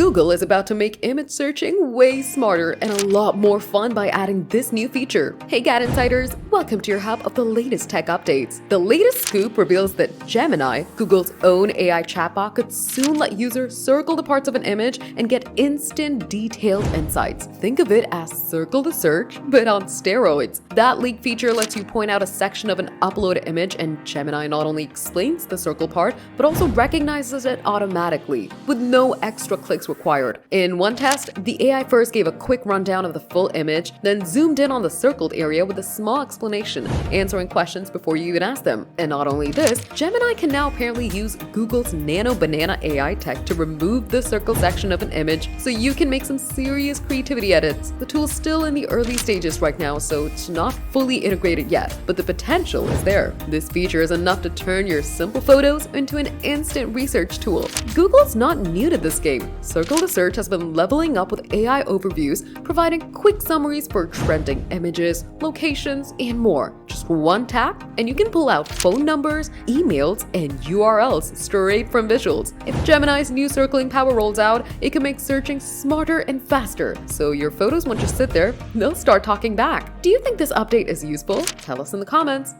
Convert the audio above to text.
Google is about to make image searching way smarter and a lot more fun by adding this new feature. Hey GadInsiders, welcome to your hub of the latest tech updates. The latest scoop reveals that Gemini, Google's own AI chatbot, could soon let users circle the parts of an image and get instant detailed insights. Think of it as circle the search, but on steroids. That leaked feature lets you point out a section of an uploaded image, and Gemini not only explains the circle part, but also recognizes it automatically, with no extra clicks required. In one test, the AI first gave a quick rundown of the full image, then zoomed in on the circled area with a small explanation, answering questions before you even ask them. And not only this, Gemini can now apparently use Google's Nano Banana AI tech to remove the circle section of an image so you can make some serious creativity edits. The tool's still in the early stages right now, so it's not fully integrated yet, but the potential is there. This feature is enough to turn your simple photos into an instant research tool. Google's not new to this game. Circle the Search has been leveling up with AI overviews, providing quick summaries for trending images, locations, and more. Just one tap, and you can pull out phone numbers, emails, and URLs straight from visuals. If Gemini's new circling power rolls out, it can make searching smarter and faster, so your photos won't just sit there, they'll start talking back. Do you think this update is useful? Tell us in the comments.